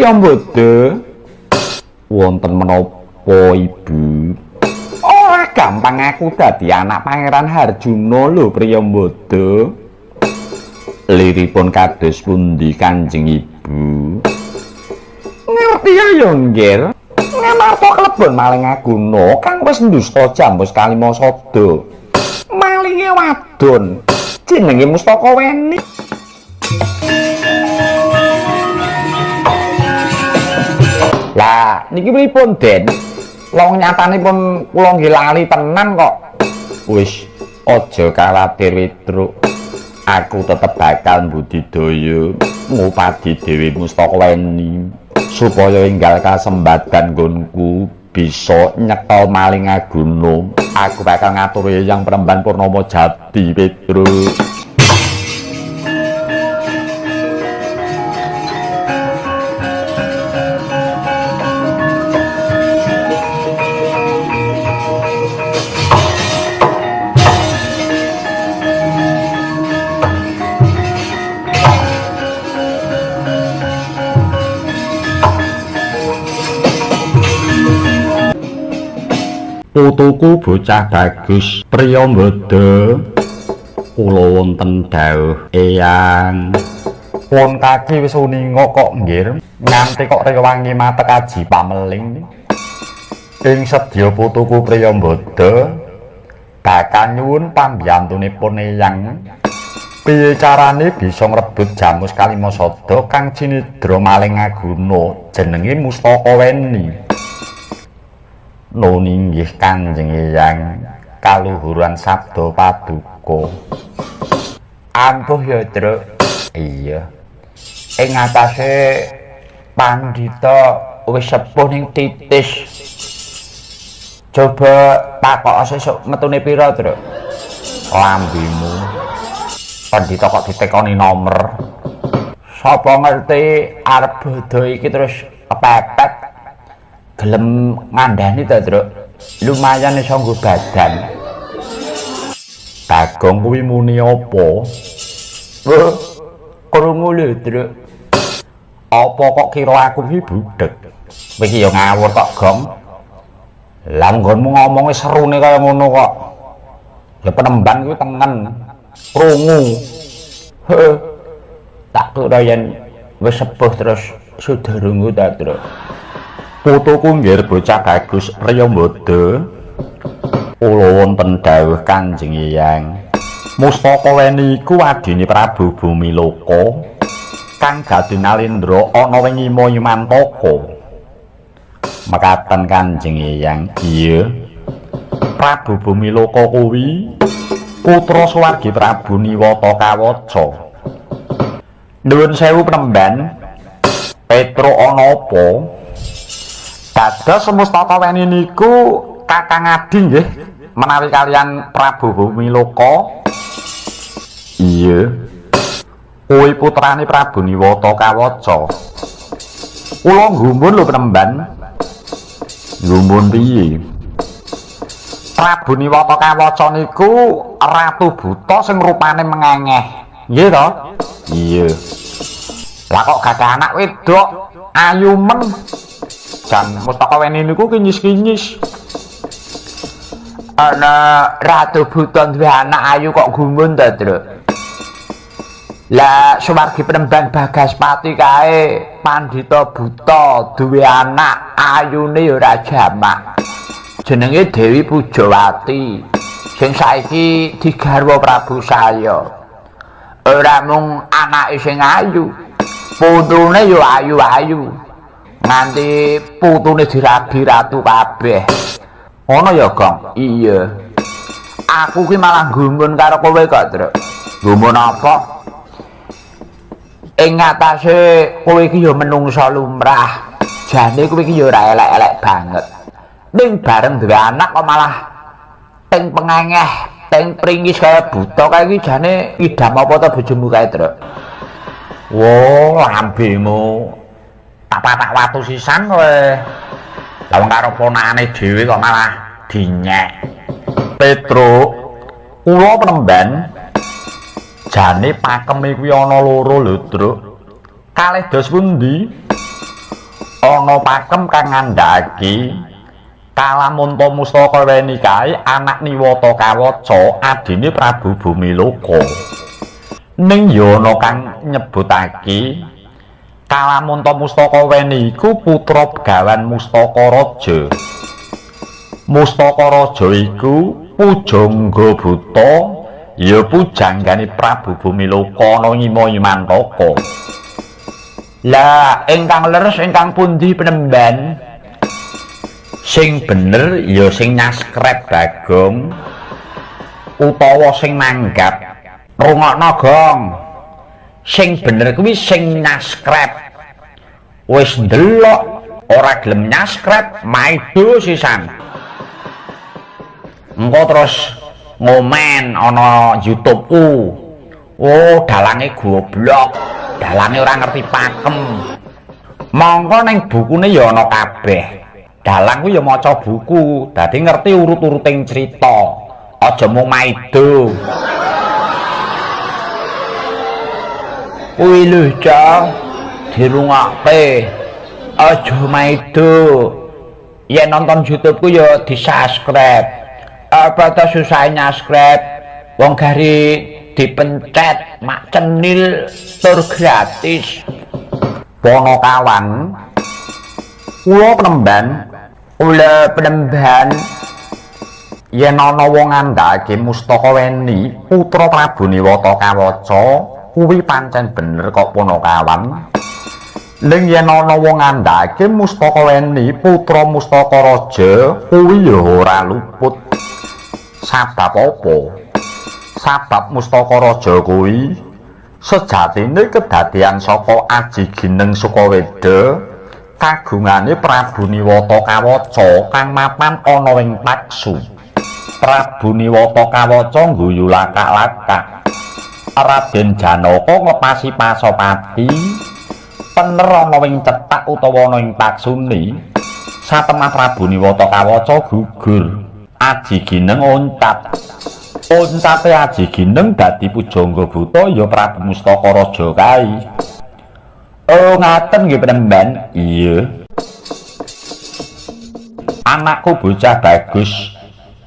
Priyambada wonten menapa Ibu? Ora gampang aku dadi anak Pangeran Harjuna lho Priyambada. Liripun kados pundi Kanjeng Ibu? Ngerti ya nggih. Ngamarta klebon maling aguna kang wis ndusta Jambus Kalimasada. Malinge wadon jenenge Mustaka Weni. Lah niki pripun Den? Wong nyatanipun kula nggih lali tenan kok. Wis aja kuwatir Witruk. Aku tetep bakal budidaya ngupadi Dewi Mustaka Weni supaya enggal kasembatan nggonku bisa nyekel maling aguna. Aku bakal ngatur Yang Peremban Purnama Jati Witruk. Putuku bocah bagus Priyambada, kula wonten dawuh Eyang. Pun kaki wis uninga kok nggih, nganti kok rewangi matek aji pameling. Ing sedya putuku Priyambada bakal nyuwun pambiyantunipun Eyang. Piye carane bisa ngrebut Jamus Kalimasada kang cinidra maling aguna jenenge Mustaka Weni? Nun inggih Kanjeng Eyang, kaluhuran sabda paduka. Ampuh ya, Truk. Iya. Ing atase pandhita wis sepuh ning titis. Coba takok sesuk metune pira, Truk? Lambimu. Pandhita kok ditekoni nomor. Sapa ngerti arep bodho iki terus kepepet. Gelem ngandhani ta, Truk? Lumayan iso nggo badan. Bagong kuwi muni apa? Krungu lho, Truk. Apa kok kira aku iki budhek? Kowe iki ya ngawur kok, Gong. Lah nggonmu ngomong wis serune kaya ngono kok. Ya Penemban kuwi tengen. Krungu. Tak kira yen wis sepuh terus sudarungu ta, Truk. Putuku nggih bocah bagus Priyambada, kula wonten dawuh Kanjeng Eyang. Mustaka Weni iku wadine Prabu Bumiloka kang dadi nalendra ana ing Imanyumantaka. Mekaten Kanjeng Eyang. Iya. Prabu Bumiloka kuwi putra suwargi Prabu Niwata Kawaca. Nuwun sewu Penemban. Petro ana apa? Dados Mustaka Weni niku kakang adi nggih menawi kalian Prabu Bumiloka. Iya. Kuwi putrane Prabu Niwata Kawaca. Kula nggumun lho Penemban. Nggumun piye? Prabu Niwata Kawaca niku ratu buta sing rupane mengengeh. Nggih to? Iya. Lah kok gak ada anak wedok ayu men. Jan Mustaka Weni niku kinyis-kinyis. Ana ratu buta duwe anak ayu kok gumun ta, Truk? Lah suwargi Penemban Bagaspati kae pandhita buta duwe anak ayune ya ora jamak. Jenenge Dewi Pujawati sing saiki digarwa Prabu Salya. Ora mung anake sing ayu, putune ya ayu-ayu. Nganti putune dirabi ratu kabeh. Ngono ya, Gong? Iya. Aku ki malah gumun karo kowe kok, Truk. Gumun apa? Ing atase kowe iki ya menungsa lumrah. Jane kowe iki ya ora elek-elek banget. Ning bareng duwe anak kok malah teng pengengeh, teng pringis kaya buta kaya iki jane idam apa ta bojomu kae, Truk? Wo, lambemu. Tak watu sisan kowe. Lah wong karo ponakane dhewe kok malah dinyek. Petro, kula Penemban jane pakeme kuwi ana loro lho, Truk. Kalih dos pundi? ana pakem kang ngandhaki Kalamunta Mustaka weni kae anak Niwata Kawaca adine Prabu Bumiloka. Ning ya ana kang nyebutake Kalamunta Mustaka weni iku putra Begawan Mustaka Raja. Mustaka Raja iku pujangga buta ya pujanggane Prabu Bumiloka ana Ngima-Imantaka. Lah ingkang leres ingkang pundi penemban? Sing bener ya sing nyaskrep Bagong utawa sing manggap. Rungokno Gong. Sing bener kuwi sing nyaskrep. Wis ndelok ora gelem nyaskrep maido sisan. Engko terus ngomen ana YouTube-ku. Oh, dalange goblok. Dalange ora ngerti pakem. Mongko ning bukune ya ana kabeh. Dalang ku ya maca buku, dadi ngerti urut-uruting cerita. Aja mung maido. Kuwi lho, Cang. Dirungokke. Aja maido. Yen nonton YouTube-ku ya di-subscribe. Apa ta susah nyaskrep? Wong gari dipencet mak cenil tur gratis. Pono kawan. Kula penemban yen ana wong ngandhake Mustaka weni putra Prabu Niwata Kawaca kuwi pancen bener kok Punakawan. Ning yen ana wong ngandhake Mustaka weni putra Mustaka Raja kuwi ya ora luput. Sabab apa? Sabab Mustaka Raja kuwi sejatine kedadian saka Aji Gineng Sukaweda kagungane Prabu Niwata Kawaca kang mapan ana ing Paksu. Prabu Niwata Kawaca ngguyu lakak-lakak. Raden Janaka ngepasi Pasopati pener ana ing cetak utawa ana ing paksune. Satemah Prabu Niwata Kawaca gugur. Aji Gineng oncat. Oncate Aji Gineng dadi pujangga buta ya Prabu Mustaka Raja kae. Oh ngaten nggih penemban. Iya. Anakku bocah bagus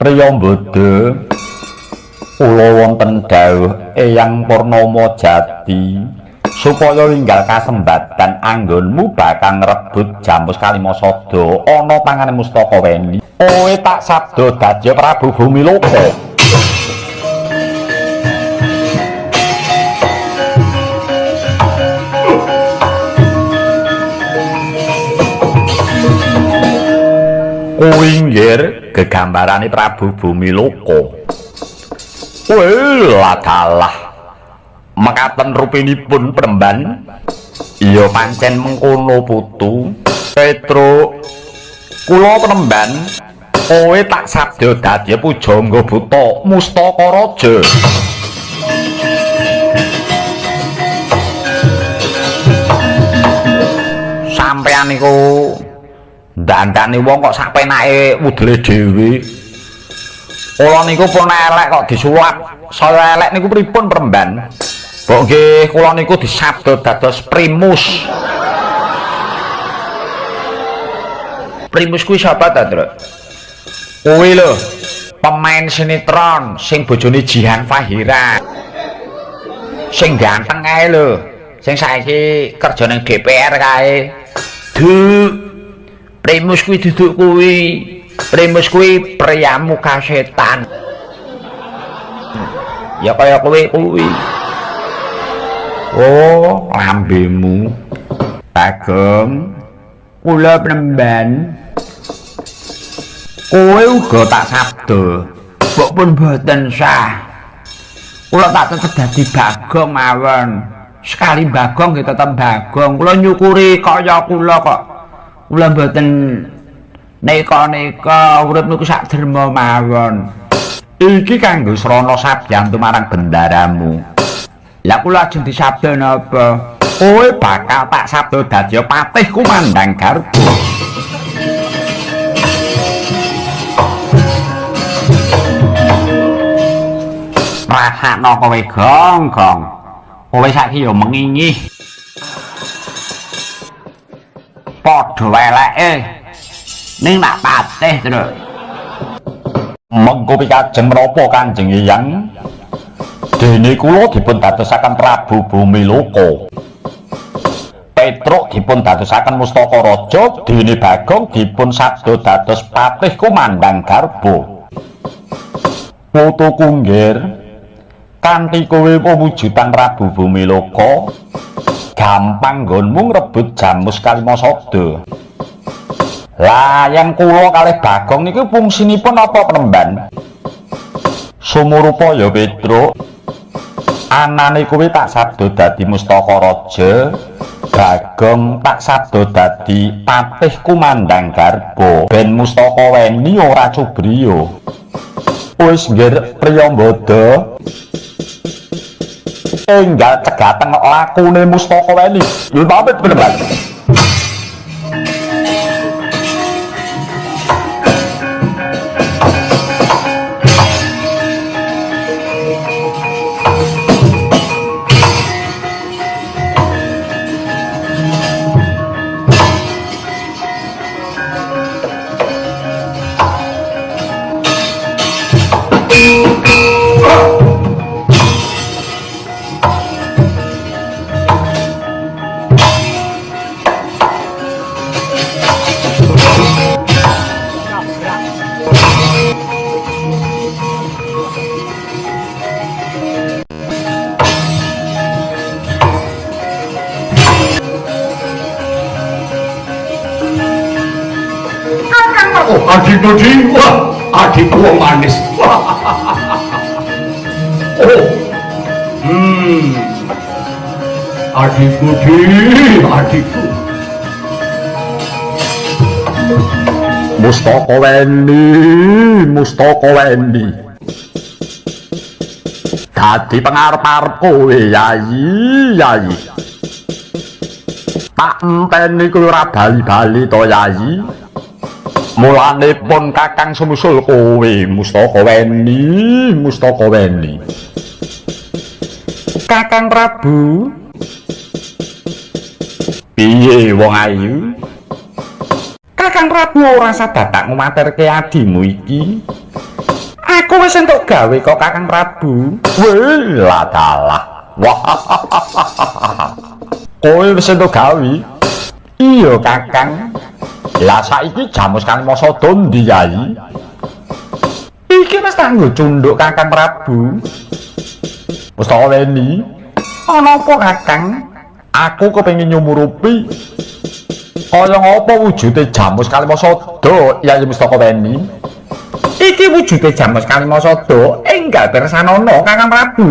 Priyambada kula wonten dawuh Eyang Purnama Jati supaya winggal kasembatan anggonmu bakal ngrebut Jamus Kalimasada ana pangane Mustaka weni. Kowe tak sabda dadi Prabu Bumiloka. Kuwinggir gegambarane Prabu Bumiloka. Ladalah mekaten rupinipun penemban. Iya pancen mengkono putu. Petro kula penemban kowe tak sabda dadi pujangga buta Mustaka Raja. Sampeyan niku dandane wong kok sak penake wudele dhewe. Kula niku pun elek kok disuwak. Saya elek niku pripun peremban? Mbok nggih kula niku disabda dados primus. Primus kuwi sapa ta, Tru? Kuwi lho, pemain sinetron sing bojone Jihan Fahira. Sing ganteng kae lho, sing saiki kerja ning DPR kae. Primus kuwi duduk kuwi. Primus kuwi pria muka setan. Ya kaya kowe kuwi. Oh, lambemu. Bagong. Kula penemban. Kowe uga tak sabda. Mbok pun boten sah. Kula tak tetep dadi Bagong mawon. Sekali Bagong nggih tetep Bagong. Kula nyukuri kaya kula kok. Kula mboten neka-neka urip niku sak derma mawon. Iki kanggo srana sabyantu marang bendaramu. Lah kula ajeng disabda napa? Kowe bakal tak sabda dadi patih kumandang garba. Rasakno kowe gong-gong. Kowe saiki ya mengingih. padha eleke ning nak patih terus mengko pikajeng menapa Kanjeng Eyang dene kula dipun dadosaken Prabu Bumi Loka Petruk dipun dadosaken Mustaka Raja dene Bagong dipun sabda dados patih kumandang garba foto kunggir kanthi kowe pewujudan Prabu Bumi Loka gampang nggonmu ngrebut Jamus Kalimasada layang kula kalih Bagong niku fungsinipun apa penemban sumurupa ya Petruk anane kowe tak sabda dadi Mustaka Raja Bagong tak sabda dadi patih kumandang garba ben Mustaka weni ora cubriya wis nggir Priyambada enggal cegateng lakune Mustaka weni lho pamit penemban Adik Budi, wah, adikku wong manis. Oh, adik Budi, adikku. Mustaka weni dadi pangarep-arep kowe Yayi tak enteni kowe ora bali-bali to Yayi mulane pun kakang sumusul kowe Mustaka weni Kakang Prabu piye wong ayu Kakang Prabu ora sadadak ngumatirke adimu iki aku wis entuk gawe kok Kakang Prabu weh ladalah wah kowe wis entuk gawe iya Kakang lah saiki Jamus Kalimasada ndi Yayi iki wis tanggo cunduk Kakang Prabu Mustaka weni ana apa Kakang aku kepengin nyumurupi kaya ngapa wujude Jamus Kalimasada Yayi Mustaka weni iki wujude Jamus Kalimasada enggal pirsanana Kakang Prabu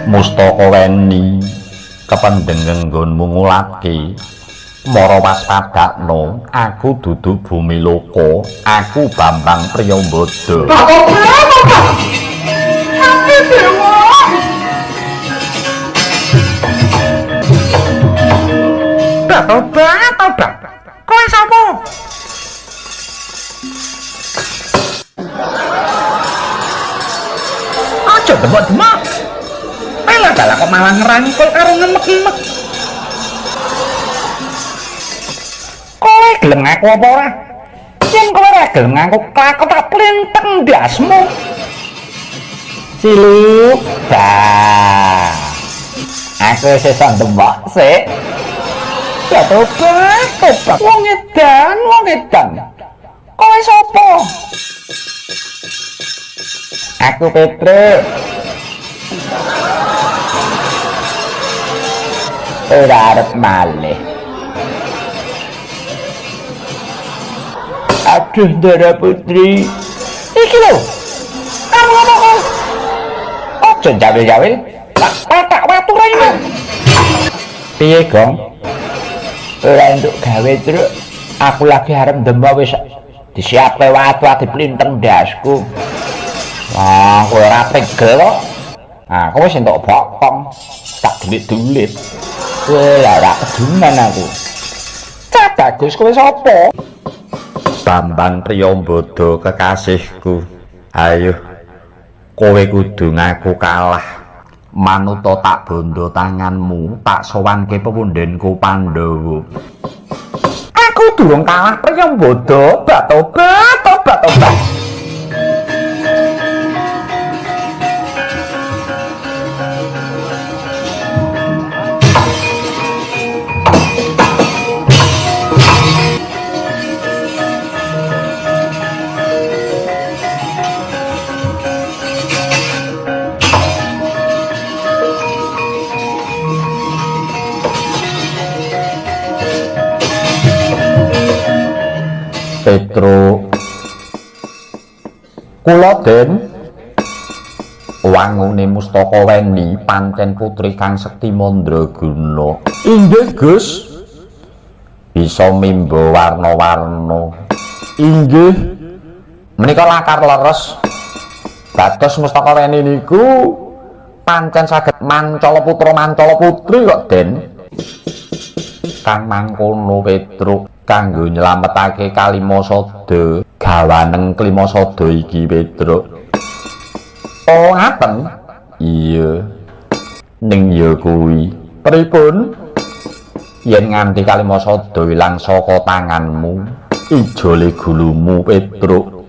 Mustaka weni kependeng nggonmu ngulake mara waspadakno aku dudu Bumi Loka aku Bambang Priyambada Tapi dewa. Tobat kowe sapa aja demok-demok dalah kok malah ngerangkul karo ngemek-ngemek kowe gelem ngaku apa ora yen kowe ora gelem ngaku aku tak plinteng ndasmu Ciluk dah aku sesuk ndemok sik ya tobat wong edan kowe sapa aku Petruk ora arep malih aduh Ndara Putri iki lho kamu ngomong ojo jawe-jawe tak watu raimu piye Gong ora entuk gawe Truk aku lagi arep ndemok wis disiapke watu ati plinteng ndasku wah kowe ora tegel kok nah kowe wis entuk bokong tak tulit-tulit. Lah ora keduman aku. Cak bagus kowe sapa? Bambang Priyambada kekasihku. Ayo kowe kudu ngaku kalah. Manuta tak bondo tanganmu, tak sowanke pepundhenku Pandhawa. Aku durung kalah Priyambada, tobat. Petro kula Den wangune Mustaka Weni pancen putri Kang Sekti Mandraguna. Inggih Gus, bisa mimba warna-warna. Inggih, menika lakar leres. Dados Mustaka Weni niku pancen saged mancala putra mancala putri kok Den. Kang mangkono Petro kanggo nyelametake Kalimasada, gawaneng Klimasada iki Petro. Oh ngaten? Iya. Ning ya kuwi. Pripun? Yen nganti Kalimasada ilang saka tanganmu, ijole gulumu Petro.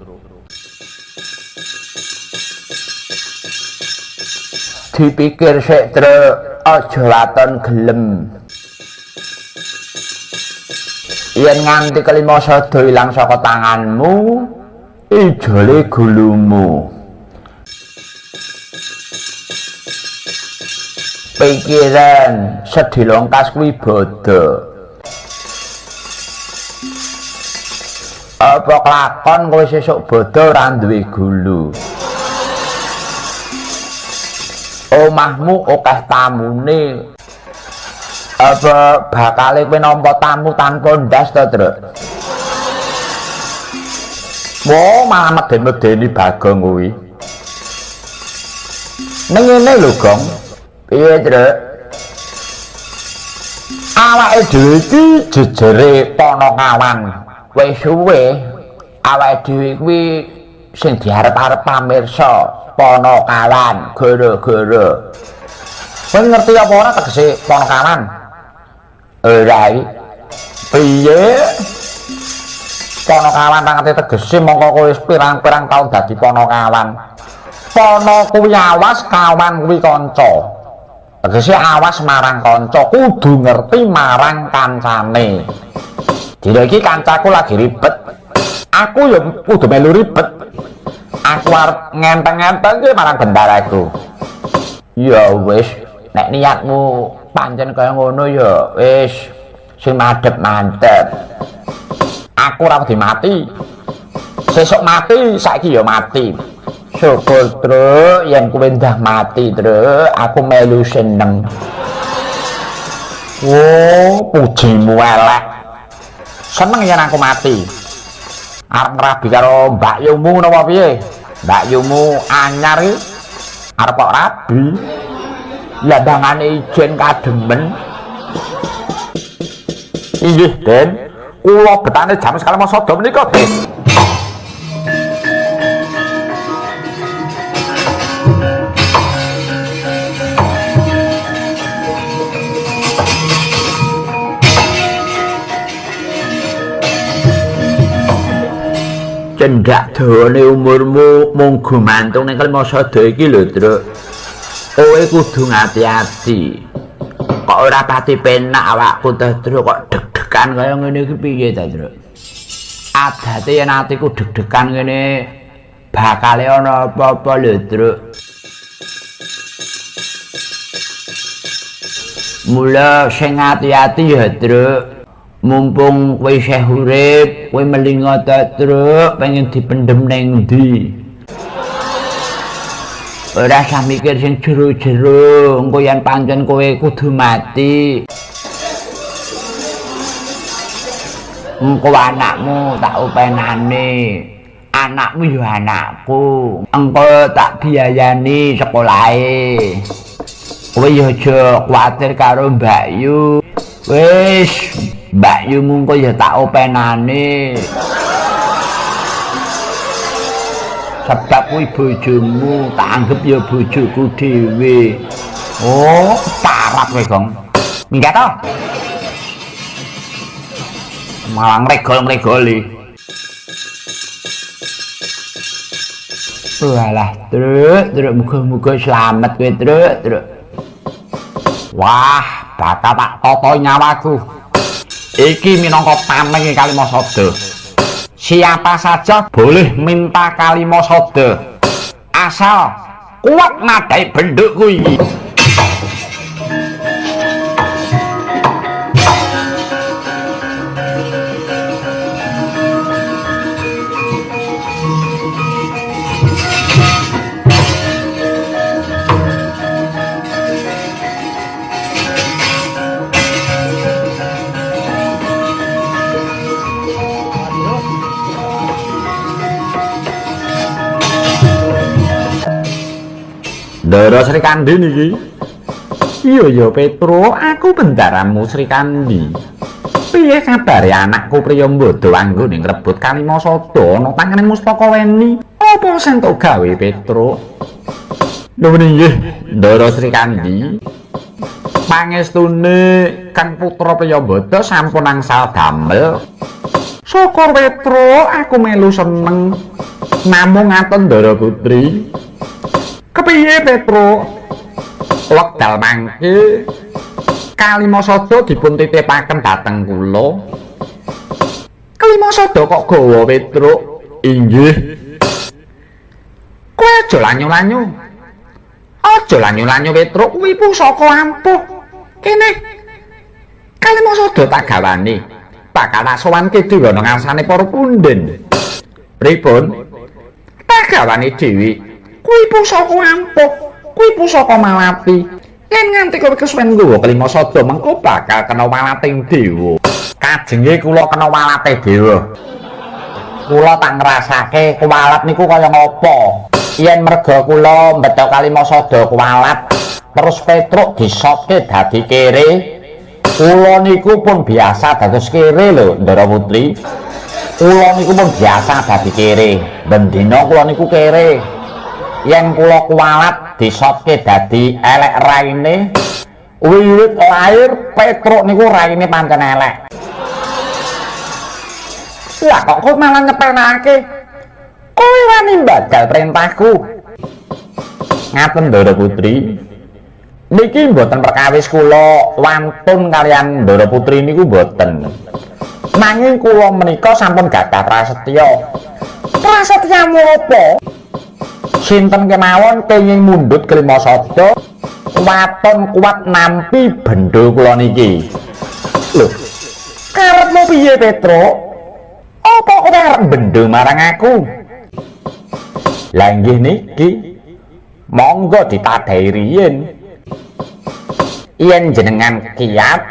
Dipikir sik, Truk, aja waton gelem. Yen nganti Kalimasada ilang saka tanganmu, ijole gulumu. Pikiran sedilongkas kuwi bodho. Apa kelakon kowe sesuk bodho ora duwe gulu? Omahmu akeh tamune. Apa bakale kowe nampa tamu tanpa ndas to, Truk? Wo malah meden-medeni Bagong kuwi. Ning ngene lho, Gong. Piye, Truk? Awake dhewe iki jejere Panakawan. Wis suwe awake dhewe kuwi sing diarep-arep pamirsa Panakawan, gara-gara. Kowe ngerti apa ora tegese Panakawan? Ora iki. Piye? Panakawan nang ati tegese mongko kowe wis pirang-pirang taun dadi Panakawan. Pana kuwi awas, kawan kuwi kanca. Tegese awas marang kanca, kudu ngerti marang kancane. Dina iki kancaku lagi ribet. Aku ya kudu melu ribet. Aku arep ngenteng-ngenteng ki marang bendaraku. Ya wis, nek niatmu pancen kaya ngono ya wis sing madhep-madhep. Aku ora wedi mati. Sesuk mati, saiki ya mati. Syukur, Truk, yen kowe ndah mati, Truk, aku melu seneng. Oh, pujimu elek. Seneng yen aku mati. Arep ngrabi karo Mbak Yumu napa piye? Mbak Yumu anyar iki arep kok rabi. Landangane ijen kademen. Inggih, Den. Kula betane jam Kalimasada menika, Den. Cendak dawane umurmu mung gumantung ning Kalimasada iki lho, Truk. Kowe kudu ngati-ati. Kok ora pati penak awakku to, Truk, kok deg-degan kaya ngene iki piye ta, Truk? Adate yen atiku deg-degan ngene bakale ana apa-apa lho, Truk. Mula sing ati-ati ya, Truk. Mumpung kowe isih urip, kowe melinga ta, Truk, pengen dipendem ning ndi? Ora usah mikir sing jero-jero, engko yen pancen kowe kudu mati. Engko anakmu tak upenane. Anakmu ya anakku. Engko tak biayani sekolahe. Kowe yo aja kuwatir karo Mbak Yu. Wis, Mbak Yu mungko ya tak openane. Sebab kuwi bojomu, tak anggap ya bojoku dhewe. Oh, parah kowe, Gong. Minggat to. Malah ngregol-ngregoli. Walah, truk, muga-muga selamat kowe, truk. Wah, bakal tak toto nyawaku. Iki minangka tameng Kalimasada. Siapa saja boleh minta Kalimasada. Asal kuat nadai bendukku iki. Ndara Sri Kandi niki. Iya ya Petro, aku bendaramu Sri Kandi. Piye kabare anakku Priyambada anggone ngrebut Kalimasada ana tangane Mustaka Weni? Apa sentuk gawe Petro? Nuwun inggih, Ndara Sri Kandi. Pangestune Kang Putra Priyambada sampun angsal damel. Syukur Petro, aku melu seneng. Namung ngaten Ndara Putri. Kepiye Petro? Wekdal mangke Kalimasada dipun titipaken dhateng kula. Kalimasada kok gawa Petro? Inggih. Kowe aja lanyu-lanyu. Aja lanyu-lanyu Petro, kuwi pusaka ampuh. Kene Kalimasada tak gawani. Bakal tak sowanke dhewe ana ngarsane para punden. Pripun? Tak gawani dhewe. Kuwi pusaka ampuh, kuwi pusaka malati. Yen nganti kowe kesuwen nggawa Kalimasada mengko bakal kena walating dewa. Kajenge kula kena walate dewa. Kula tak ngrasake kuwalat niku kaya ngapa? Yen merga kula mbeta Kalimasada kuwalat, terus Petruk disotke dadi kere. Kula niku pun biasa dados kere lho, Ndara Putri. Kula niku pun biasa dadi kere. Bendina kula niku kere. Yen kula kuwalat disotke dadi elek raine, wiwit lair Petruk niku raine pancen elek. Lah kok kowe malah nyepenake? Kowe wani mbadal perintahku. Ngaten Ndara Putri. Niki mboten perkawis kula wantun kalian Ndara Putri niku mboten. Nanging kula menika sampun gadah prasetya. Prasetyamu apa? Sinten kemawon kenging mundhut Kalimasada waton kuat nampi bendho kula niki. Lho, karepmu piye Petro? Apa kowe arep bendho marang aku? Lah nggih niki. Monggo ditadhahi riyin. Yen jenengan kiyat,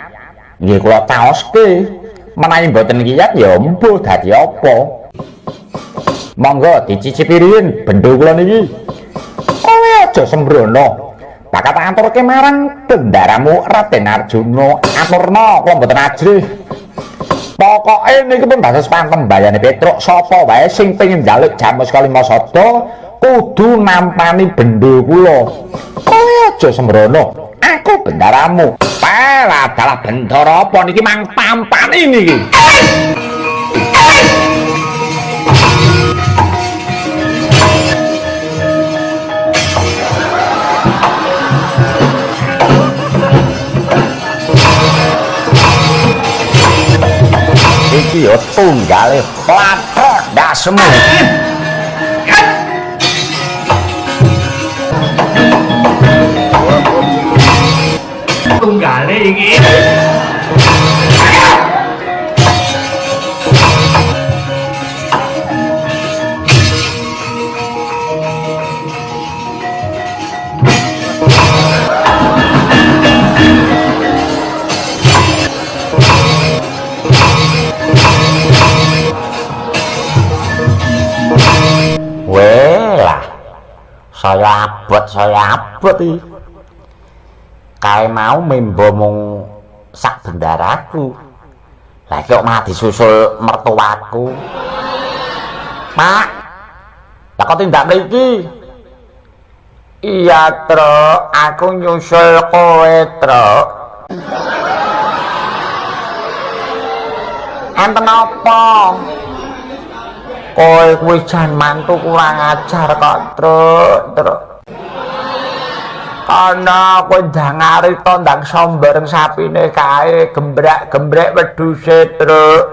nggih kula caoske. Menawi mboten kiyat ya mbuh dadi apa? Monggo dicicipi riyin bendho kula niki. Kowe aja sembrono. Bakal tak aturke marang bendaramu Raden Arjuna. Aturna kula mboten ajrih. Pokoke niki pun dados pantembayane Petruk, sapa wae sing pengin njaluk Jamus Kalimasada kudu nampani bendho kula. Kowe aja sembrono. Aku bendaramu. Pala dalah bendara apa niki mang tampani niki. Iki yo tunggale lathok dasmu. Tunggale iki. Welah, saya abot iki. kae mau membo mung sak bendaraku. Lah kok malah disusul mertuaku. Pak, lah kok tindak mriki? Iya, Truk, aku nyusul kowe, Truk. Enten apa? Kowe kuwi jan mantu kurang ajar kok, Truk. Ana kowe ndang arita ndang sombareng sapine kae gembrak-gembrek wedhuse, Truk.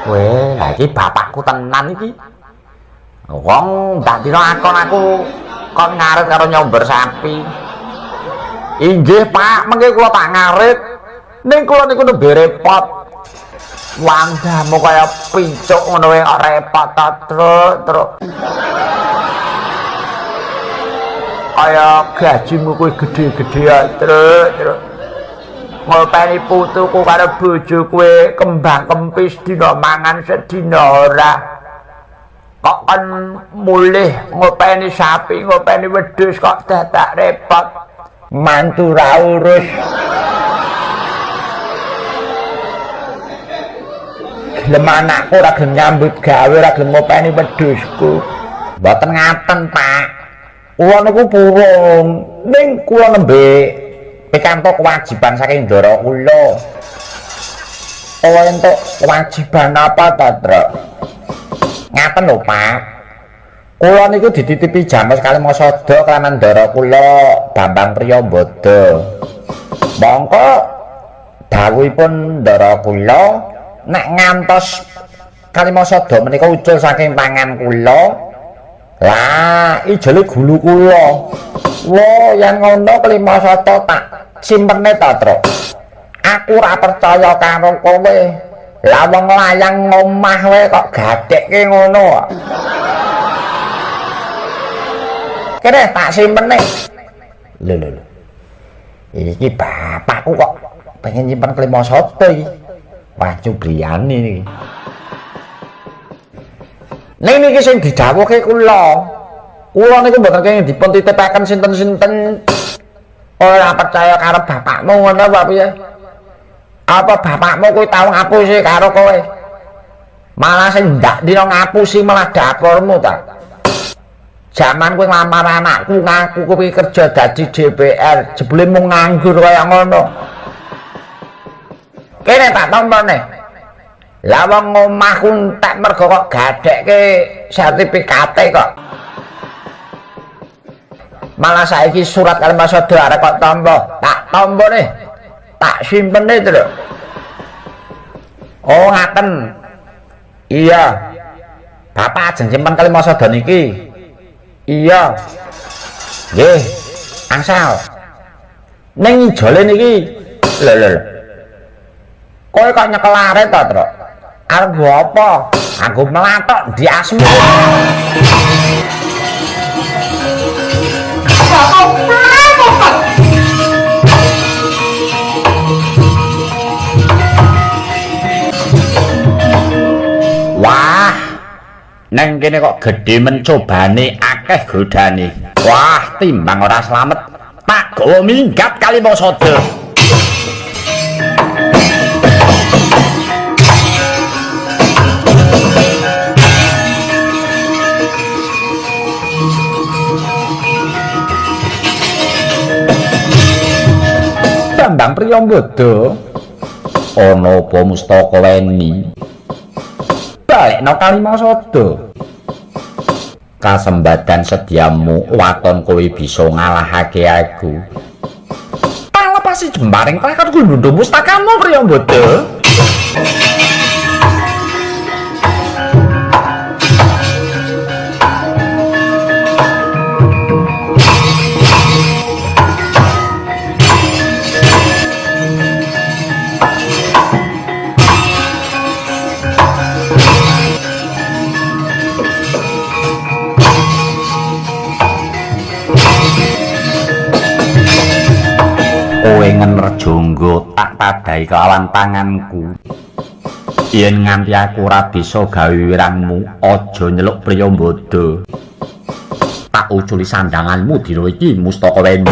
Weh, lah iki bapakku tenan iki. Wong ndak dina akon aku kon ngarit karo nyomber sapi. Inggih, Pak, mengke kula tak ngarit. Ning kula niku nembe repot. Wangdamu kaya pincuk ngono wae kok repot ta, Truk. Kaya gajimu kuwi gedhe-gedhe ya, Truk. Ngopeni putuku karo bojo kowe kembang kempis dina mangan sedina ora. Kok kan mulih ngopeni sapi, ngopeni wedhus kok dadak repot. Mantu ra urus. Gelem anakku ora gelem nyambut gawe, ora gelem ngopeni wedhusku. Mboten ngaten, Pak. Kula niku purun, ning kula nembe pikantuk kewajiban saking ndara kula. Kula entuk kewajiban apa ta, Truk? Ngaten lho, Pak. Kula niku dititipi jamus Kalimasada kelawan ndara kula Bambang Priyambada. Mongko dawuhipun ndara kula nek ngantos Kalimasada menika ucul saking tangan kula, lah ijole gulu kula. Wah, yang ngono Kalimasada tak simpene ta, Truk. Aku ora percaya karo kowe. Lah wong layang ngomah wae kok gadhekke ngono. Kene tak simpene. Lho. Iki bapakku kok pengen nyimpen Kalimasada iki. Wah, cubriyane niki. Ning niki sing didhawuhke kula. Kula niku mboten kenging dipun titipaken sinten-sinten. Ora percaya karo bapakmu ngono apa piye? Apa bapakmu kuwi tau ngapusi karo kowe? Malah sing ndak dina ngapusi malah dapurmu ta. Jaman kowe nglamar anakku ngaku kowe kerja dadi DPR, jebule mung nganggur kaya ngono. Kene tak tompone. Lah wong omahku entek mergo kok gadhekke sertifikate kok. Malah saiki surat Kalimasada arek kok tampa. Tak tampane. Tak simpene, Truk. Oh, ngaten. Iya. Bapak ajeng simpen Kalimasada niki. Iya. Nggih. Angsal. Ning ijole niki. Lho. Kowe kok nyekel arek to, Truk? Arep nggo apa? Aku melatok di asmu. Wah, neng kene kok gedhe mencobane akeh godane. Wah, timbang ora slamet, tak gawa minggat Kalimasada. Bambang Priyambada, ana apa mustaka weni? Balekno Kalimasada. Kasembadan sediamu waton kowe bisa ngalahake aku. Palepasi jembaring klakat kuwi ndundhu mustakamu Priyambada. Kowe ngenrejonggo tak tadai kelawan tanganku. Yen nganti aku ora bisa gawe wirangmu, aja nyeluk Priyambada. Tak tak uculi sandanganmu dina iki Mustaka Weni.